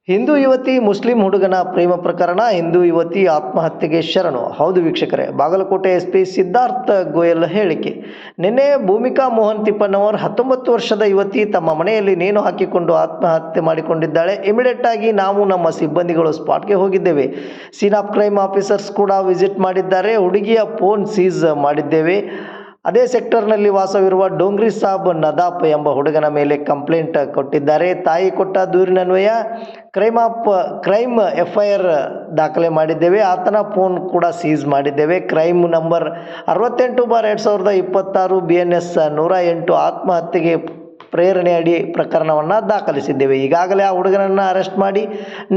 ಹಿಂದೂ ಯುವತಿ ಮುಸ್ಲಿಂ ಹುಡುಗನ ಪ್ರೇಮ ಪ್ರಕರಣ, ಹಿಂದೂ ಯುವತಿ ಆತ್ಮಹತ್ಯೆಗೆ ಶರಣು. ಹೌದು ವೀಕ್ಷಕರೇ, ಬಾಗಲಕೋಟೆ ಎಸ್ಪಿ ಸಿದ್ಧಾರ್ಥ ಗೋಯಲ್ ಹೇಳಿಕೆ. ನಿನ್ನೆ ಭೂಮಿಕಾ ಮೋಹನ್ ತಿಪ್ಪಣ್ಣವರ್ 19 ವರ್ಷದ ಯುವತಿ ತಮ್ಮ ಮನೆಯಲ್ಲಿ ನೇಣು ಹಾಕಿಕೊಂಡು ಆತ್ಮಹತ್ಯೆ ಮಾಡಿಕೊಂಡಿದ್ದಾಳೆ. ಇಮಿಡಿಯೇಟ್ ಆಗಿ ನಾವು ನಮ್ಮ ಸಿಬ್ಬಂದಿಗಳು ಸ್ಪಾಟ್ಗೆ ಹೋಗಿದ್ದೇವೆ. ಸೀನ್ ಆಫ್ ಕ್ರೈಮ್ ಆಫೀಸರ್ಸ್ ಕೂಡ ವಿಸಿಟ್ ಮಾಡಿದ್ದಾರೆ. ಹುಡುಗಿಯ ಫೋನ್ ಸೀಸ್ ಮಾಡಿದ್ದೇವೆ. ಅದೇ ಸೆಕ್ಟರ್ನಲ್ಲಿ ವಾಸವಿರುವ ಡೋಂಗ್ರಿ ಸಾಬ್ ನದಾಪ್ ಎಂಬ ಹುಡುಗನ ಮೇಲೆ ಕಂಪ್ಲೇಂಟ್ ಕೊಟ್ಟಿದ್ದಾರೆ. ತಾಯಿ ಕೊಟ್ಟ ದೂರಿನನ್ವಯ ಕ್ರೈಮ್ FIR ದಾಖಲೆ ಮಾಡಿದ್ದೇವೆ. ಆತನ ಫೋನ್ ಕೂಡ ಸೀಸ್ ಮಾಡಿದ್ದೇವೆ. ಕ್ರೈಮ್ ನಂಬರ್ 68/2026 BNS 108 ಆತ್ಮಹತ್ಯೆಗೆ ಪ್ರೇರಣೆ ಅಡಿ ಪ್ರಕರಣವನ್ನು ದಾಖಲಿಸಿದ್ದೇವೆ. ಈಗಾಗಲೇ ಆ ಹುಡುಗನನ್ನು ಅರೆಸ್ಟ್ ಮಾಡಿ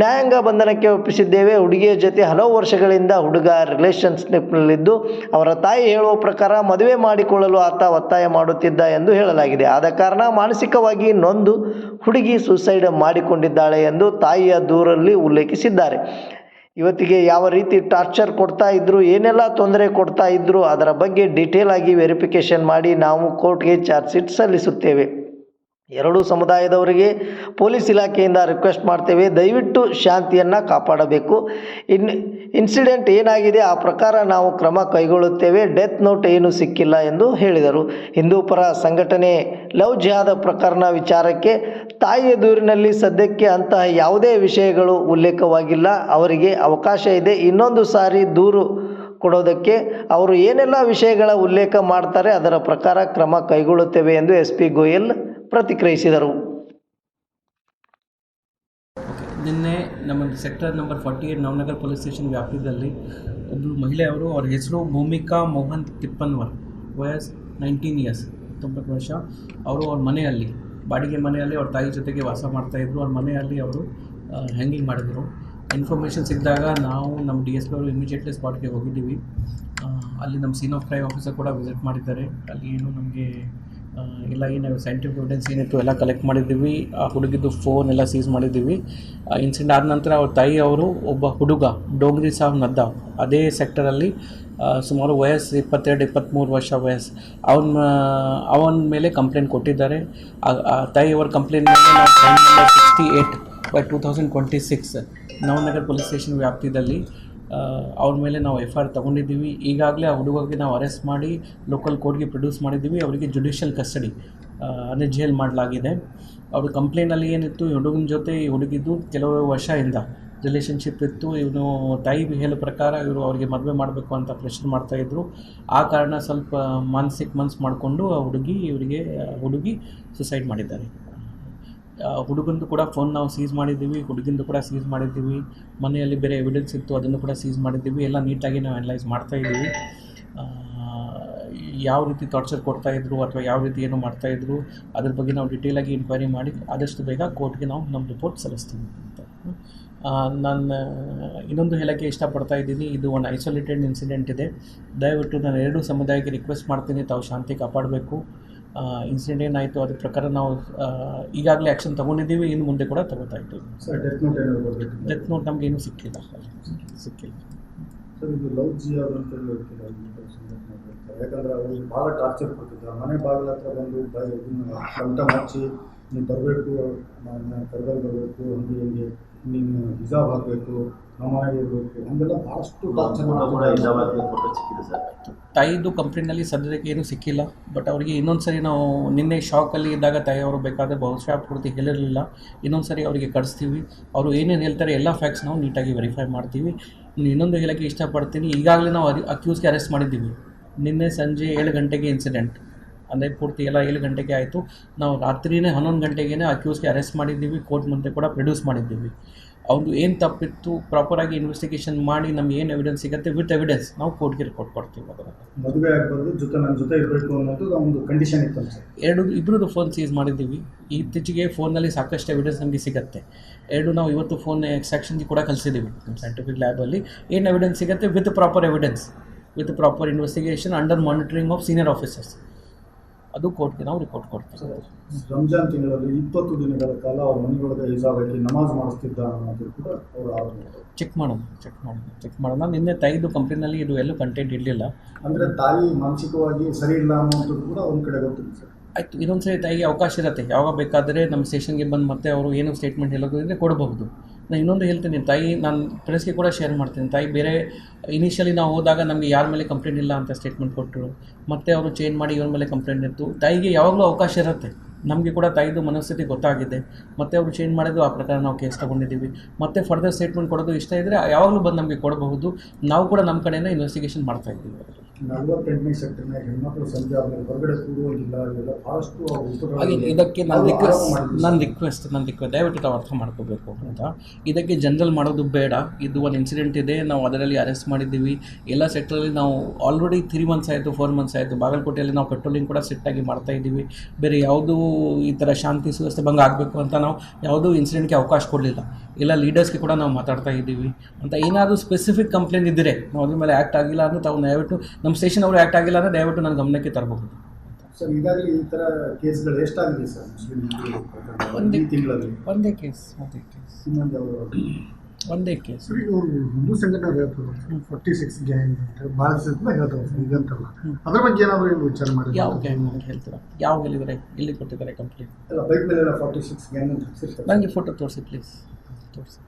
ನ್ಯಾಯಾಂಗ ಬಂಧನಕ್ಕೆ ಒಪ್ಪಿಸಿದ್ದೇವೆ. ಹುಡುಗಿಯ ಜೊತೆ ಹಲವು ವರ್ಷಗಳಿಂದ ಹುಡುಗ ರಿಲೇಷನ್ಶಿಪ್ನಲ್ಲಿದ್ದು ಅವರ ತಾಯಿ ಹೇಳುವ ಪ್ರಕಾರ ಮದುವೆ ಮಾಡಿಕೊಳ್ಳಲು ಆತ ಒತ್ತಾಯ ಮಾಡುತ್ತಿದ್ದ ಎಂದು ಹೇಳಲಾಗಿದೆ. ಆದ ಕಾರಣ ಮಾನಸಿಕವಾಗಿ ನೊಂದು ಹುಡುಗಿ ಸುಸೈಡ್ ಮಾಡಿಕೊಂಡಿದ್ದಾಳೆ ಎಂದು ತಾಯಿಯ ದೂರಲ್ಲಿ ಉಲ್ಲೇಖಿಸಿದ್ದಾರೆ. ಇವತ್ತಿಗೆ ಯಾವ ರೀತಿ ಟಾರ್ಚರ್ ಕೊಡ್ತಾ ಇದ್ರು, ಏನೆಲ್ಲ ತೊಂದರೆ ಕೊಡ್ತಾ ಇದ್ರು, ಅದರ ಬಗ್ಗೆ ಡೀಟೇಲ್ ಆಗಿ ವೆರಿಫಿಕೇಷನ್ ಮಾಡಿ ನಾವು ಕೋರ್ಟ್ಗೆ ಚಾರ್ಜ್ ಶೀಟ್ ಸಲ್ಲಿಸುತ್ತೇವೆ. ಎರಡೂ ಸಮುದಾಯದವರಿಗೆ ಪೊಲೀಸ್ ಇಲಾಖೆಯಿಂದ ರಿಕ್ವೆಸ್ಟ್ ಮಾಡ್ತೇವೆ, ದಯವಿಟ್ಟು ಶಾಂತಿಯನ್ನು ಕಾಪಾಡಬೇಕು. ಇನ್ಸಿಡೆಂಟ್ ಏನಾಗಿದೆ ಆ ಪ್ರಕಾರ ನಾವು ಕ್ರಮ ಕೈಗೊಳ್ಳುತ್ತೇವೆ. ಡೆತ್ ನೋಟ್ ಏನು ಸಿಕ್ಕಿಲ್ಲ ಎಂದು ಹೇಳಿದರು. ಹಿಂದೂ ಪರ ಸಂಘಟನೆ ಲವ್ ಜಿಹಾದ್ ಪ್ರಕರಣ ವಿಚಾರಕ್ಕೆ ತಾಯಿಯ ದೂರಿನಲ್ಲಿ ಸದ್ಯಕ್ಕೆ ಅಂತಹ ಯಾವುದೇ ವಿಷಯಗಳು ಉಲ್ಲೇಖವಾಗಿಲ್ಲ. ಅವರಿಗೆ ಅವಕಾಶ ಇದೆ ಇನ್ನೊಂದು ಸಾರಿ ದೂರು ಕೊಡೋದಕ್ಕೆ. ಅವರು ಏನೆಲ್ಲ ವಿಷಯಗಳ ಉಲ್ಲೇಖ ಮಾಡ್ತಾರೆ ಅದರ ಪ್ರಕಾರ ಕ್ರಮ ಕೈಗೊಳ್ಳುತ್ತೇವೆ ಎಂದು SP ಗೋಯಲ್ ಪ್ರತಿಕ್ರಿಯಿಸಿದರು. ನಿನ್ನೆ ನಮ್ಮ sector number 48 Navanagar police station ವ್ಯಾಪ್ತಿಯಲ್ಲಿ ಒಬ್ಬರು ಮಹಿಳೆಯವರು, ಅವ್ರ ಹೆಸರು ಭೂಮಿಕಾ ಮೋಹನ್ ತಿಪ್ಪನ್ವರ್, ವಯಸ್ಸು 19 ಇಯರ್ಸ್, 19 ವರ್ಷ. ಅವರು ಅವ್ರ ಮನೆಯಲ್ಲಿ ಬಾಡಿಗೆ ಮನೆಯಲ್ಲಿ ಅವ್ರ ತಾಯಿ ಜೊತೆಗೆ ವಾಸ ಮಾಡ್ತಾಯಿದ್ರು. ಅವ್ರ ಮನೆಯಲ್ಲಿ ಅವರು ಹ್ಯಾಂಗಿಂಗ್ ಮಾಡಿದರು. ಇನ್ಫಾರ್ಮೇಷನ್ ಸಿಕ್ಕಿದಾಗ ನಾವು ನಮ್ಮ DSP ಅವರು ಇಮಿಡಿಯೇಟ್ಲಿ ಸ್ಪಾಟ್ಗೆ ಹೋಗಿದ್ದೀವಿ. ಅಲ್ಲಿ ನಮ್ಮ ಸೀನ್ ಆಫ್ ಕ್ರೈಮ್ ಆಫೀಸರ್ ಕೂಡ ವಿಸಿಟ್ ಮಾಡಿದ್ದಾರೆ. ಅಲ್ಲಿ ಏನು ನಮಗೆ ಎಲ್ಲ ಏನು ಸೈಂಟಿಫಿಕ್ ಎವಿಡೆನ್ಸ್ ಏನಿತ್ತು ಎಲ್ಲ ಕಲೆಕ್ಟ್ ಮಾಡಿದ್ದೀವಿ. ಆ ಹುಡುಗಿದ್ದು ಫೋನ್ ಎಲ್ಲ ಸೀಸ್ ಮಾಡಿದ್ದೀವಿ. ಇನ್ಸಿಡೆಂಟ್ ಆದ ನಂತರ ಅವ್ರ ತಾಯಿ ಅವರು ಒಬ್ಬ ಹುಡುಗ ಡೋಂಗ್ರಿ ಸಾಬ್ ನದಾಪ್, ಅದೇ ಸೆಕ್ಟರಲ್ಲಿ ಸುಮಾರು ವಯಸ್ಸು 22-23 ವರ್ಷ ವಯಸ್ಸು, ಅವನ ಮೇಲೆ ಕಂಪ್ಲೇಂಟ್ ಕೊಟ್ಟಿದ್ದಾರೆ. ತಾಯಿಯವರ ಕಂಪ್ಲೇಂಟ್ ಮೇಲೆ ನಾವು crime number 68/2026 Navanagar police station ವ್ಯಾಪ್ತಿಯಲ್ಲಿ ಅವ್ರ ಮೇಲೆ ನಾವು FIR ತೊಗೊಂಡಿದ್ದೀವಿ. ಈಗಾಗಲೇ ಆ ಹುಡುಗರಿಗೆ ನಾವು ಅರೆಸ್ಟ್ ಮಾಡಿ ಲೋಕಲ್ ಕೋರ್ಟ್ಗೆ ಪ್ರೊಡ್ಯೂಸ್ ಮಾಡಿದ್ದೀವಿ. ಅವರಿಗೆ ಜುಡಿಷಿಯಲ್ ಕಸ್ಟಡಿ ಅಂದರೆ ಜೈಲ್ ಮಾಡಲಾಗಿದೆ. ಅವ್ರ ಕಂಪ್ಲೇನಲ್ಲಿ ಏನಿತ್ತು, ಈ ಹುಡುಗನ ಜೊತೆ ಈ ಹುಡುಗಿದ್ದು ಕೆಲವು ವರ್ಷದಿಂದ ರಿಲೇಷನ್ಶಿಪ್ ಇತ್ತು. ಇವನು ತಾಯಿ ಹೇಳೋ ಪ್ರಕಾರ ಇವರು ಅವರಿಗೆ ಮದುವೆ ಮಾಡಬೇಕು ಅಂತ ಪ್ರೆಷರ್ ಮಾಡ್ತಾಯಿದ್ರು. ಆ ಕಾರಣ ಸ್ವಲ್ಪ ಮನ್ಸು ಮಾಡಿಕೊಂಡು ಆ ಹುಡುಗಿ ಸುಸೈಡ್ ಮಾಡಿದ್ದಾರೆ. ಹುಡುಗಂದು ಕೂಡ ಫೋನ್ ನಾವು ಸೀಸ್ ಮಾಡಿದ್ದೀವಿ, ಹುಡುಗಿಂದು ಕೂಡ ಸೀಸ್ ಮಾಡಿದ್ದೀವಿ. ಮನೆಯಲ್ಲಿ ಬೇರೆ ಎವಿಡೆನ್ಸ್ ಇತ್ತು, ಅದನ್ನು ಕೂಡ ಸೀಸ್ ಮಾಡಿದ್ದೀವಿ. ಎಲ್ಲ ನೀಟಾಗಿ ನಾವು ಅನಲೈಸ್ ಮಾಡ್ತಾಯಿದ್ದೀವಿ. ಯಾವ ರೀತಿ ಟಾರ್ಚರ್ ಕೊಡ್ತಾಯಿದ್ರು ಅಥವಾ ಯಾವ ರೀತಿ ಏನು ಮಾಡ್ತಾಯಿದ್ರು ಅದ್ರ ಬಗ್ಗೆ ನಾವು ಡಿಟೇಲಾಗಿ ಇನ್ಕ್ವೈರಿ ಮಾಡಿ ಆದಷ್ಟು ಬೇಗ ಕೋರ್ಟ್ಗೆ ನಾವು ನಮ್ಮ ರಿಪೋರ್ಟ್ ಸಲ್ಲಿಸ್ತೀವಿ ಅಂತ ನಾನು ಇನ್ನೊಂದು ಹೇಳೋಕ್ಕೆ ಇಷ್ಟಪಡ್ತಾ ಇದ್ದೀನಿ. ಇದು ಒಂದು ಐಸೋಲೇಟೆಡ್ ಇನ್ಸಿಡೆಂಟ್ ಇದೆ. ದಯವಿಟ್ಟು ನಾನು ಎರಡೂ ಸಮುದಾಯಕ್ಕೆ ರಿಕ್ವೆಸ್ಟ್ ಮಾಡ್ತೀನಿ, ತಾವು ಶಾಂತಿ ಕಾಪಾಡಬೇಕು. ಇನ್ಸಿಡೆಂಟ್ ಏನಾಯಿತು ಅದ್ರ ಪ್ರಕಾರ ನಾವು ಈಗಾಗಲೇ ಆ್ಯಕ್ಷನ್ ತೊಗೊಂಡಿದ್ದೀವಿ, ಇನ್ನು ಮುಂದೆ ಕೂಡ ತಗೋತಾ ಇದ್ದೀವಿ. ಡೆತ್ ನೋಟ್ ನಮ್ಗೆ ಏನೂ ಸಿಕ್ಕಿಲ್ಲ. ಸರ್, ಇದು ಲವ್ ಜಿಹಾದ್ ಅಂತ ಯಾಕಂದರೆ ಅವರು ಭಾಳ ಟಾರ್ಚರ್ ಕೊಡ್ತಿದ್ದಾರೆ. ಮನೆ ಬಾಗಿಲ ಹತ್ರ ಬಂದು ಕಂಠ ಹಚ್ಚಿ ನೀವು ಬರಬೇಕು, ನಾನು ಕರ್ದಲ್ಲಿ ಬರಬೇಕು, ಹಂಗೆ ನೀನು ಹಿಜಾಬ್ ಹಾಕಬೇಕು, ನಮ್ಮನೆಗೆ ಇರಬೇಕು, ಹಂಗೆಲ್ಲ ಭಾಳಷ್ಟು ಟಾರ್ಚರ್ ತಾಯಿದು ಕಂಪ್ಲೇಂಟ್ನಲ್ಲಿ ಸದ್ಯಕ್ಕೆ ಏನೂ ಸಿಕ್ಕಿಲ್ಲ. ಬಟ್ ಅವರಿಗೆ ಇನ್ನೊಂದು ಸರಿ ನಾವು ನಿನ್ನೆ ಶಾಕಲ್ಲಿ ಇದ್ದಾಗ ತಾಯಿಯವರು ಬೇಕಾದರೆ ಬಹುಶಃ ಪೂರ್ತಿ ಹೇಳಿರಲಿಲ್ಲ. ಇನ್ನೊಂದು ಸರಿ ಅವರಿಗೆ ಕಳಿಸ್ತೀವಿ. ಅವರು ಏನೇನು ಹೇಳ್ತಾರೆ ಎಲ್ಲ ಫ್ಯಾಕ್ಟ್ಸ್ ನಾವು ನೀಟಾಗಿ ವೆರಿಫೈ ಮಾಡ್ತೀವಿ. ಇನ್ನೊಂದು ಹೇಳೋಕ್ಕೆ ಇಷ್ಟಪಡ್ತೀನಿ, ಈಗಾಗಲೇ ನಾವು ಅಕ್ಯೂಸ್ಗೆ ಅರೆಸ್ಟ್ ಮಾಡಿದ್ದೀವಿ. ನಿನ್ನೆ ಸಂಜೆ 7 ಗಂಟೆಗೆ ಇನ್ಸಿಡೆಂಟ್, ಅಂದರೆ ಪೂರ್ತಿ ಎಲ್ಲ 7 ಗಂಟೆಗೆ ಆಯಿತು. ನಾವು ರಾತ್ರಿಯೇ 11 ಗಂಟೆಗೇ ಅಕ್ಯೂಸ್ಗೆ ಅರೆಸ್ಟ್ ಮಾಡಿದ್ದೀವಿ. ಕೋರ್ಟ್ ಮುಂದೆ ಕೂಡ ಪ್ರೊಡ್ಯೂಸ್ ಮಾಡಿದ್ದೀವಿ. ಅವ್ರದ್ದು ಏನು ತಪ್ಪಿತ್ತು ಪ್ರಾಪರಾಗಿ ಇನ್ವೆಸ್ಟಿಗೇಷನ್ ಮಾಡಿ ನಮ್ಗೆ ಏನು ಎವಿಡೆನ್ಸ್ ಸಿಗುತ್ತೆ ವಿತ್ ಎವಿಡೆನ್ಸ್ ನಾವು ಕೋರ್ಟ್ಗೆ ರಿಪೋರ್ಟ್ ಕೊಡ್ತೀವಿ. ಅದರ ಮದುವೆ ಆಗಬಾರ್ದು, ನನ್ನ ಜೊತೆ ಇರಬೇಕು ಅನ್ನೋದು ಒಂದು ಕಂಡೀಷನ್ ಇತ್ತು ಸರ್. ಇಬ್ಬರದ್ದು ಫೋನ್ ಸೀಸ್ ಮಾಡಿದ್ದೀವಿ. ಇತ್ತೀಚೆಗೆ ಫೋನಲ್ಲಿ ಸಾಕಷ್ಟು ಎವಿಡೆನ್ಸ್ ನಮಗೆ ಸಿಗುತ್ತೆ. ನಾವು ಇವತ್ತು ಫೋನ್ ಎಕ್ಸ್ಟ್ರಾಕ್ಷನ್ಗೆ ಕೂಡ ಕಲಿಸಿದ್ದೀವಿ ನಮ್ಮ ಸೈಂಟಿಫಿಕ್ ಲ್ಯಾಬಲ್ಲಿ. ಏನು ಎವಿಡೆನ್ಸ್ ಸಿಗುತ್ತೆ with proper evidence, with proper investigation under monitoring of senior officers, ಅದು ಕೋರ್ಟ್ಗೆ ನಾವು ರಿಪೋರ್ಟ್ ಕೊಡ್ತೀವಿ. ರಂಜಾನ್ ತಿಂಗಳಲ್ಲಿ 20 ದಿನಗಳ ಕಾಲ ಅವ್ರ ಮನೆಯೊಳಗೆ ಹಿಜಾಬ್ ಹಾಕಿ ನಮಾಜ್ ಮಾಡಿಸ್ತಿದ್ದ ಅನ್ನೋದು ಕೂಡ ಅವರು ಚೆಕ್ ಮಾಡೋಣ. ನಿನ್ನೆ ತಾಯಿದು ಕಂಪ್ಲೇಂಟ್ನಲ್ಲಿ ಇದು ಎಲ್ಲೂ ಕಂಟೆಂಟ್ ಇರಲಿಲ್ಲ. ಅಂದರೆ ತಾಯಿ ಮಾನಸಿಕವಾಗಿ ಸರಿ ಇಲ್ಲ ಅನ್ನೋದು ಕೂಡ ಒಂದು ಕಡೆ ಗೊತ್ತಿಲ್ಲ ಸರ್. ಆಯಿತು, ಇನ್ನೊಂದು ಸರಿ ತಾಯಿಗೆ ಅವಕಾಶ ಇರುತ್ತೆ, ಯಾವಾಗ ಬೇಕಾದರೆ ನಮ್ಮ ಸ್ಟೇಷನ್ಗೆ ಬಂದು ಮತ್ತೆ ಅವರು ಏನು ಸ್ಟೇಟ್ಮೆಂಟ್ ಹೇಳೋದು ಇದ್ದರೆ ಕೊಡಬಹುದು. ನಾನು ಇನ್ನೊಂದು ಹೇಳ್ತೀನಿ, ತಾಯಿ ನಾನು ಫ್ರೆಂಡ್ಸ್ಗೆ ಕೂಡ ಶೇರ್ ಮಾಡ್ತೀನಿ. ತಾಯಿ ಬೇರೆ ಇನಿಷಿಯಲಿ ನಾವು ಹೋದಾಗ ನಮಗೆ ಯಾರ ಮೇಲೆ ಕಂಪ್ಲೇಂಟ್ ಇಲ್ಲ ಅಂತ ಸ್ಟೇಟ್ಮೆಂಟ್ ಕೊಟ್ಟರು, ಮತ್ತೆ ಅವರು ಚೇಂಜ್ ಮಾಡಿ ಇವ್ರ ಮೇಲೆ ಕಂಪ್ಲೇಂಟ್ ಇತ್ತು. ತಾಯಿಗೆ ಯಾವಾಗಲೂ ಅವಕಾಶ ಇರುತ್ತೆ. ನಮಗೆ ಕೂಡ ತಾಯಿದು ಮನಸ್ಥಿತಿ ಗೊತ್ತಾಗಿದೆ, ಮತ್ತು ಅವರು ಚೇಂಜ್ ಮಾಡಿದ್ದು ಆ ಪ್ರಕಾರ ನಾವು ಕೇಸ್ ತೊಗೊಂಡಿದ್ದೀವಿ. ಮತ್ತು ಫರ್ದರ್ ಸ್ಟೇಟ್ಮೆಂಟ್ ಕೊಡೋದು ಇಷ್ಟ ಇದ್ದರೆ ಯಾವಾಗಲೂ ಬಂದು ನಮಗೆ ಕೊಡಬಹುದು. ನಾವು ಕೂಡ ನಮ್ಮ ಕಡೆಯಿಂದ ಇನ್ವೆಸ್ಟಿಗೇಷನ್ ಮಾಡ್ತಾ ಇದ್ದೀವಿ. 48ನೇ ಸೆಕ್ಟರ್ನಾಗ ಹೆಣ್ಮಕ್ಳು ಸಂಜೆ ಆದಮೇಲೆ ಹೊರಗಡೆ ಕೂಡುವಂಗಿಲ್ಲ, ಇವೆಲ್ಲ ಭಾಳಷ್ಟು ಹಾಗೆ ಇದಕ್ಕೆ ನನ್ನ ರಿಕ್ವೆಸ್ಟ್ ದಯವಿಟ್ಟು ತಾವು ಅರ್ಥ ಮಾಡ್ಕೋಬೇಕು ಅಂತ. ಇದಕ್ಕೆ ಜನರಲ್ ಮಾಡೋದು ಬೇಡ. ಇದು ಒಂದು ಇನ್ಸಿಡೆಂಟ್ ಇದೆ, ನಾವು ಅದರಲ್ಲಿ ಅರೆಸ್ಟ್ ಮಾಡಿದ್ದೀವಿ. ಎಲ್ಲ ಸೆಕ್ಟರಲ್ಲಿ ನಾವು ಆಲ್ರೆಡಿ 3 ಮಂತ್ಸ್ ಆಯಿತು, 4 ಮಂತ್ಸ್ ಆಯಿತು. ಬಾಗಲಕೋಟೆಯಲ್ಲಿ ನಾವು ಪೆಟ್ರೋಲಿಂಗ್ ಕೂಡ ಸಿಟ್ಟಾಗಿ ಮಾಡ್ತಾ ಇದ್ದೀವಿ. ಬೇರೆ ಯಾವುದೂ ಈ ಥರ ಶಾಂತಿ ಸುವ್ಯವಸ್ಥೆ ಭಂಗ ಆಗಬೇಕು ಅಂತ ನಾವು ಯಾವುದೂ ಇನ್ಸಿಡೆಂಟ್ಗೆ ಅವಕಾಶ ಕೊಡಲಿಲ್ಲ. ಎಲ್ಲ ಲೀಡರ್ಸ್ಗೆ ಕೂಡ ನಾವು ಮಾತಾಡ್ತಾ ಇದ್ದೀವಿ ಅಂತ. ಏನಾದರೂ ಸ್ಪೆಸಿಫಿಕ್ ಕಂಪ್ಲೇಂಟ್ ಇದ್ದರೆ ನಾವು ಅದ್ರ ಮೇಲೆ ಆ್ಯಕ್ಟ್ ಆಗಿಲ್ಲ ಅಂದರೆ ತಾವು ದಯವಿಟ್ಟು ನಮ್ಮ ಸ್ಟೇಷನ್ ಅವರು ಆ್ಯಕ್ಟ್ ಆಗಿಲ್ಲ ಅಂದರೆ ದಯವಿಟ್ಟು ನನ್ನ ಗಮನಕ್ಕೆ ತರಬಹುದು. ಸರ್, ಈಗಾಗಲೇ ಈ ಥರ ಕೇಸ್ಗಳು ಎಷ್ಟಾಗಿದೆ ಸರ್ ಮುಸ್ಲಿಂ ತಿಂಗಳಲ್ಲಿ? ಒಂದೇ ಕೇಸ್ ಇನ್ನೊಂದು ಯಾವುದು? ಒಂದೇ ಕೇಸ್. ಇವರು ಹಿಂದೂ ಸಂಘಟನೆ ಹೇಳ್ತಾರೆ 46 ಗ್ಯಾಂಗ್ ಅಂತ ಭಾಳ ದಿವಸದಿಂದ ಹೇಳ್ತಾರೆ ಈಗಂತಲ್ಲ. ಅದ್ರ ಬಗ್ಗೆ ಏನಾದರೂ ಏನು ವಿಚಾರ ಮಾಡಿ? ಯಾವ ಗ್ಯಾಂಗ್ ಅಂತ ಹೇಳ್ತೀರಾ? ಯಾವ ಹೇಳಿದರೆ ಎಲ್ಲಿ ಕೊಟ್ಟಿದ್ದಾರೆ ಕಂಪ್ಲೇಂಟ್? ಅಲ್ಲ, ಬೈಕ್ ಮೇಲೆ 46 ಗ್ಯಾಂಗ್ ಅಂತ ಹಾಕ್ಸಿರ್ತಾರೆ. ನನಗೆ ಫೋಟೋ ತೋರಿಸಿ ಪ್ಲೀಸ್, ತೋರಿಸಿ.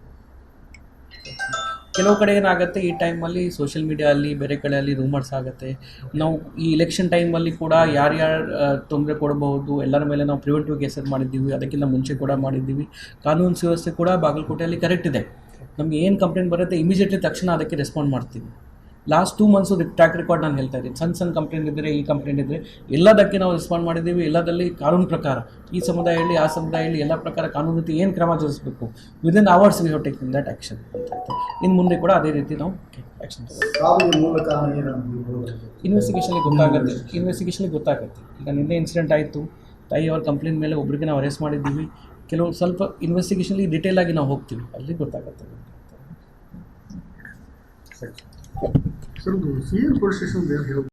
ಕೆಲವು ಕಡೆ ಏನಾಗುತ್ತೆ, ಈ ಟೈಮಲ್ಲಿ ಸೋಷಿಯಲ್ ಮೀಡಿಯಲ್ಲಿ ಬೇರೆ ಕಡೆಯಲ್ಲಿ ರೂಮರ್ಸ್ ಆಗುತ್ತೆ. ನಾವು ಈ ಇಲೆಕ್ಷನ್ ಟೈಮಲ್ಲಿ ಕೂಡ ಯಾರ್ಯಾರು ತೊಂದರೆ ಕೊಡಬಹುದು ಎಲ್ಲರ ಮೇಲೆ ನಾವು ಪ್ರಿವೆಂಟಿವ್ ಕೇಸಸ್ ಮಾಡಿದ್ದೀವಿ. ಅದಕ್ಕಿಂತ ಮುಂಚೆ ಕೂಡ ಮಾಡಿದ್ದೀವಿ. ಕಾನೂನು ಸುವ್ಯವಸ್ಥೆ ಕೂಡ ಬಾಗಲಕೋಟೆಯಲ್ಲಿ ಕರೆಕ್ಟ್ ಇದೆ. ನಮಗೆ ಏನು ಕಂಪ್ಲೇಂಟ್ ಬರುತ್ತೆ ಇಮಿಡಿಯೇಟ್ಲಿ ತಕ್ಷಣ ಅದಕ್ಕೆ ರೆಸ್ಪಾಂಡ್ ಮಾಡ್ತೀವಿ. ಲಾಸ್ಟ್ 2 ಮಂತ್ಸು ಟ್ರ್ಯಾಕ್ ರೆಕಾರ್ಡ್ ನಾನು ಹೇಳ್ತಾ ಇದ್ದೀನಿ. ಸಣ್ಣ ಕಂಪ್ಲೇಂಟ್ ಇದ್ದರೆ, ಈ ಕಂಪ್ಲೇಂಟ್ ಇದ್ದರೆ ಎಲ್ಲದಕ್ಕೆ ನಾವು ರೆಸ್ಪಾಂಡ್ ಮಾಡಿದ್ದೀವಿ. ಎಲ್ಲದಲ್ಲಿ ಕಾನೂನು ಪ್ರಕಾರ, ಈ ಸಮುದಾಯ ಹೇಳಿ ಆ ಸಮುದಾಯ ಹೇಳಿ ಎಲ್ಲ ಪ್ರಕಾರ ಕಾನೂನು ರೀತಿ ಏನು ಕ್ರಮ ಜರುಗಿಸಬೇಕು within hours we have taken that action ಅಂತ ಆಯಿತು. ಇನ್ನು ಮುಂದೆ ಕೂಡ ಅದೇ ರೀತಿ ನಾವು ಆ್ಯಕ್ಷನ್ ಸಾವಿನ ಮೂಲ ಕಾರಣ ಏನಂತ ಇನ್ವೆಸ್ಟಿಗೇಷನ್ಲಿ ಗೊತ್ತಾಗುತ್ತೆ. ಈಗ ನಿನ್ನೆ ಇನ್ಸಿಡೆಂಟ್ ಆಯಿತು, ತಾಯಿ ಅವ್ರ ಕಂಪ್ಲೇಂಟ್ ಮೇಲೆ ಒಬ್ಬರಿಗೆ ನಾವು ಅರೆಸ್ಟ್ ಮಾಡಿದ್ದೀವಿ. ಕೆಲವು ಸ್ವಲ್ಪ ಇನ್ವೆಸ್ಟಿಗೇಷನ್ಲಿ ಡೀಟೇಲ್ ಆಗಿ ನಾವು ಹೋಗ್ತೀವಿ, ಅಲ್ಲಿ ಗೊತ್ತಾಗುತ್ತೆ. Sir, C M police station